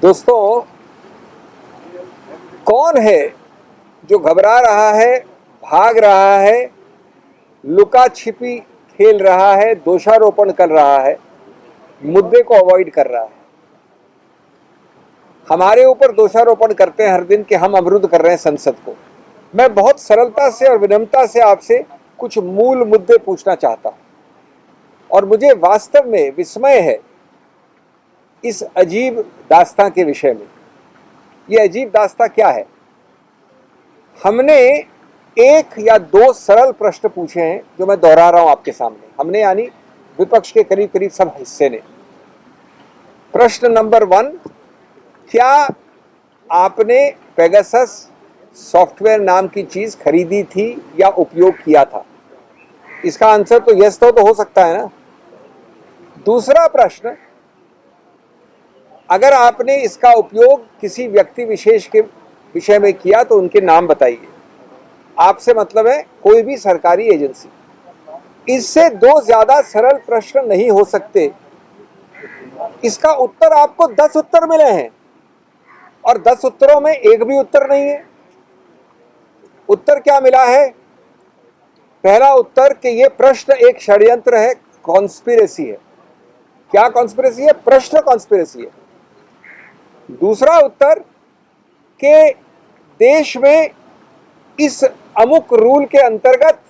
दोस्तों, कौन है जो घबरा रहा है, भाग रहा है, लुका छिपी खेल रहा है, दोषारोपण कर रहा है, मुद्दे को अवॉइड कर रहा है? हमारे ऊपर दोषारोपण करते हैं हर दिन कि हम अवरुद्ध कर रहे हैं संसद को। मैं बहुत सरलता से और विनम्रता से आपसे कुछ मूल मुद्दे पूछना चाहता हूं, और मुझे वास्तव में विस्मय है इस अजीब दास्तां के विषय में। ये अजीब दास्तां क्या है? हमने एक या दो सरल प्रश्न पूछे हैं जो मैं दोहरा रहा हूं आपके सामने। हमने यानी विपक्ष के करीब करीब सब हिस्से ने। प्रश्न नंबर 1, क्या आपने पेगासस सॉफ्टवेयर नाम की चीज खरीदी थी या उपयोग किया था? इसका आंसर तो यस तो हो सकता है ना। दूसरा प्रश्न, अगर आपने इसका उपयोग किसी व्यक्ति विशेष के विषय में किया तो उनके नाम बताइए। आपसे मतलब है कोई भी सरकारी एजेंसी। इससे दो ज्यादा सरल प्रश्न नहीं हो सकते। इसका उत्तर आपको 10 उत्तर मिले हैं और 10 उत्तरों में एक भी उत्तर नहीं है। उत्तर क्या मिला है? पहला उत्तर कि यह प्रश्न एक षड्यंत्र है, कॉन्स्पिरेसी है। क्या कॉन्स्पिरेसी है? प्रश्न कॉन्स्पिरेसी है। दूसरा उत्तर कि देश में इस अमुक रूल के अंतर्गत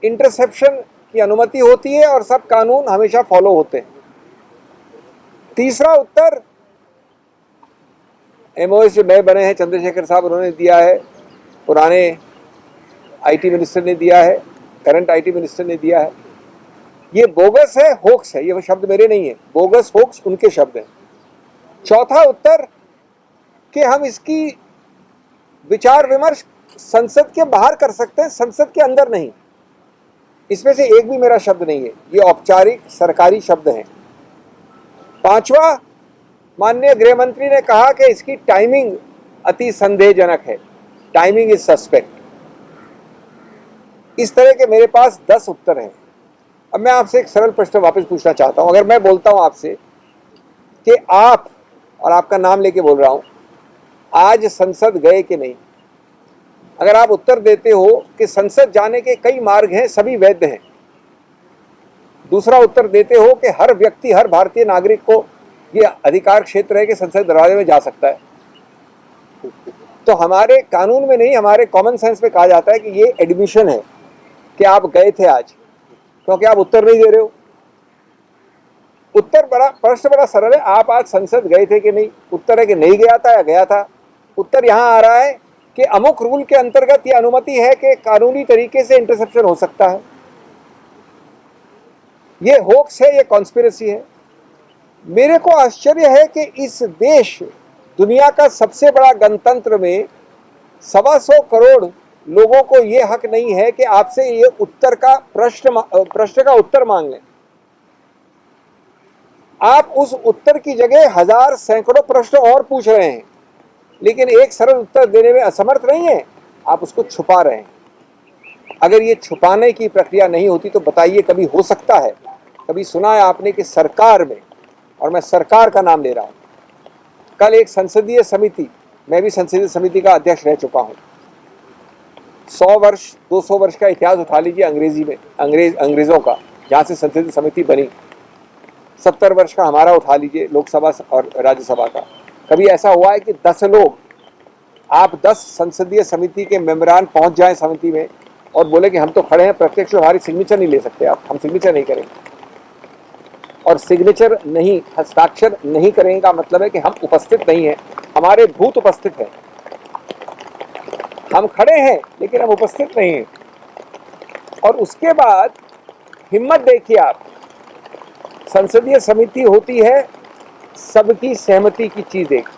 इंटरसेप्शन की अनुमति होती है और सब कानून हमेशा फॉलो होते हैं। तीसरा उत्तर, एमओएस जो नए बने हैं चंद्रशेखर साहब उन्होंने दिया है, पुराने आईटी मिनिस्टर ने दिया है, करंट आईटी मिनिस्टर ने दिया है। ये बोगस है, होक्स है। ये शब्द मेरे नहीं है, बोगस होक्स उनके शब्द हैं। चौथा उत्तर कि हम इसकी विचार विमर्श संसद के बाहर कर सकते हैं, संसद के अंदर नहीं। इसमें से एक भी मेरा शब्द नहीं है, ये औपचारिक सरकारी शब्द हैं। पांचवा, माननीय गृह मंत्री ने कहा कि इसकी टाइमिंग अति संदेहजनक है, टाइमिंग इज सस्पेक्ट। इस तरह के मेरे पास 10 उत्तर हैं। अब मैं आपसे एक सरल प्रश्न वापस पूछना चाहता हूं। अगर मैं बोलता हूं आपसे कि आप, और आपका नाम लेके बोल रहा हूं, आज संसद गए कि नहीं, अगर आप उत्तर देते हो कि संसद जाने के कई मार्ग हैं, सभी वैध हैं। दूसरा उत्तर देते हो कि हर व्यक्ति, हर भारतीय नागरिक को ये अधिकार क्षेत्र है कि संसद दरवाजे में जा सकता है, तो हमारे कानून में नहीं, हमारे कॉमन सेंस में कहा जाता है कि ये एडमिशन है कि आप गए थे आज, क्योंकि आप उत्तर नहीं दे रहे हो। प्रश्न बड़ा सरल है, आप आज संसद गए थे कि नहीं? उत्तर है कि नहीं गया था या गया था। उत्तर यहां आ रहा है कि अमुक रूल के अंतर्गत यह अनुमति है कि कानूनी तरीके से इंटरसेप्शन हो सकता है। यह होक्स है, यह कॉन्स्पिरेसी है। मेरे को आश्चर्य है कि इस देश, दुनिया का सबसे बड़ा गणतंत्र में 125 करोड़ लोगों को यह हक नहीं है कि आपसे ये उत्तर का प्रश्न का उत्तर मांग लें। आप उस उत्तर की जगह हजार सैकड़ों प्रश्न और पूछ रहे हैं, लेकिन एक सरल उत्तर देने में असमर्थ नहीं है। आप उसको छुपा रहे हैं। अगर ये छुपाने की प्रक्रिया नहीं होती तो बताइए, कभी हो सकता है, कभी सुना है आपने कि सरकार में, और मैं सरकार का नाम ले रहा हूं, कल एक संसदीय समिति, मैं भी संसदीय समिति का अध्यक्ष रह चुका हूं, 100 वर्ष 200 वर्ष का इतिहास उठा लीजिए अंग्रेजी में, अंग्रेजों का, जहां से संसदीय समिति बनी। 70 वर्ष का हमारा उठा लीजिए, लोकसभा और राज्यसभा का। कभी ऐसा हुआ है कि 10 लोग, आप 10 संसदीय समिति के मेंबरान पहुंच जाएं समिति में और बोले कि हम तो खड़े हैं प्रत्यक्ष, हमारी सिग्नेचर नहीं ले सकते आप, हम सिग्नेचर नहीं करेंगे। और सिग्नेचर नहीं, हस्ताक्षर नहीं करेंगे का मतलब है कि हम उपस्थित नहीं हैं, हमारे भूत उपस्थित हैं। हम खड़े हैं लेकिन हम उपस्थित नहीं हैं। और उसके बाद हिम्मत देखिए आप, संसदीय समिति होती है सबकी सहमति की चीज। एक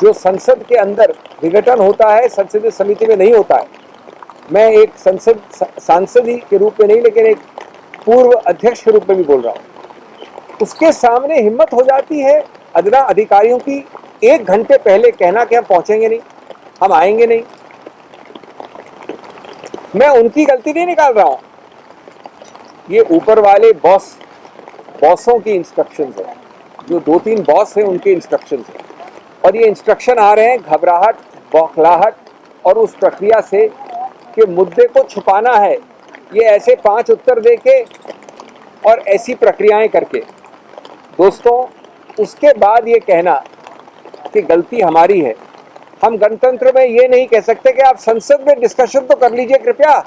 जो संसद के अंदर विघटन होता है, संसदीय समिति में नहीं होता है। मैं एक सांसद ही के रूप में नहीं, लेकिन एक पूर्व अध्यक्ष के रूप में भी बोल रहा हूं। उसके सामने हिम्मत हो जाती है अदना अधिकारियों की 1 घंटे पहले कहना कि हम पहुंचेंगे नहीं, हम आएंगे नहीं। मैं उनकी गलती नहीं निकाल रहा हूं, ये ऊपर वाले बॉसों की इंस्ट्रक्शंस है, जो 2-3 बॉस हैं उनके इंस्ट्रक्शंस है। और ये इंस्ट्रक्शन आ रहे हैं घबराहट, बौखलाहट और उस प्रक्रिया से कि मुद्दे को छुपाना है, ये ऐसे 5 उत्तर दे के और ऐसी प्रक्रियाएं करके। दोस्तों, उसके बाद ये कहना कि गलती हमारी है, हम गणतंत्र में ये नहीं कह सकते कि आप संसद में डिस्कशन तो कर लीजिए कृपया,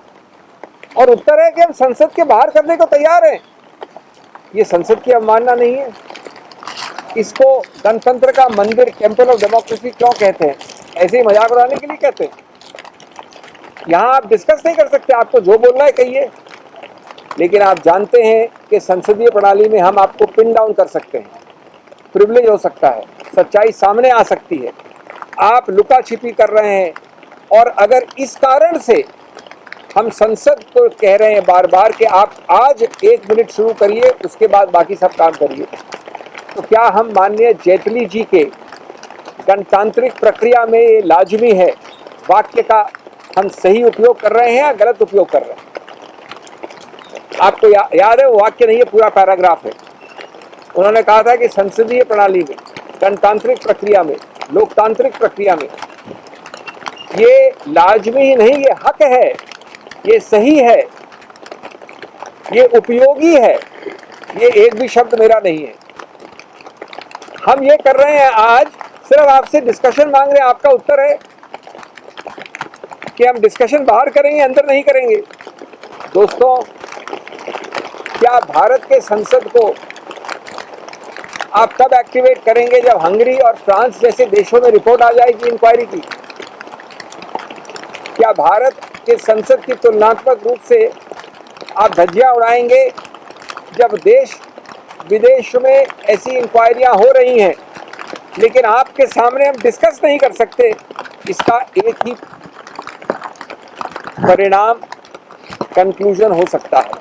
और उत्तर है कि हम संसद के बाहर करने को तैयार हैं। ये संसद की अवमानना नहीं है? इसको गणतंत्र का मंदिर, टेम्पल ऑफ डेमोक्रेसी क्यों कहते हैं? ऐसे ही मजाक उड़ाने के लिए कहते हैं? यहाँ आप डिस्कस नहीं कर सकते, आपको जो बोलना है कहिए, लेकिन आप जानते हैं कि संसदीय प्रणाली में हम आपको पिन डाउन कर सकते हैं, प्रिविलेज हो सकता है, सच्चाई सामने आ सकती है, आप लुका छिपी कर रहे हैं। और अगर इस कारण से हम संसद को कह रहे हैं बार बार कि आप आज 1 मिनट शुरू करिए, उसके बाद बाकी सब काम करिए, तो क्या हम माननीय जेटली जी के गणतांत्रिक प्रक्रिया में ये लाजमी है वाक्य का हम सही उपयोग कर रहे हैं या गलत उपयोग कर रहे हैं? आपको याद है, वो वाक्य नहीं है, पूरा पैराग्राफ है। उन्होंने कहा था कि संसदीय प्रणाली में, गणतांत्रिक प्रक्रिया में, लोकतांत्रिक प्रक्रिया में ये लाजमी ही नहीं, ये हक है, ये सही है, ये उपयोगी है। ये एक भी शब्द मेरा नहीं है। हम ये कर रहे हैं आज, सिर्फ आपसे डिस्कशन मांग रहे हैं। आपका उत्तर है कि हम डिस्कशन बाहर करेंगे, अंदर नहीं करेंगे। दोस्तों, क्या भारत के संसद को आप कब एक्टिवेट करेंगे? जब हंगरी और फ्रांस जैसे देशों में रिपोर्ट आ जाएगी इंक्वायरी की। क्या भारत के संसद की तुलनात्मक रूप से आप धज्जियां उड़ाएंगे जब देश विदेश में ऐसी इंक्वायरियां हो रही हैं, लेकिन आपके सामने हम डिस्कस नहीं कर सकते? इसका एक ही परिणाम, कंक्लूजन हो सकता है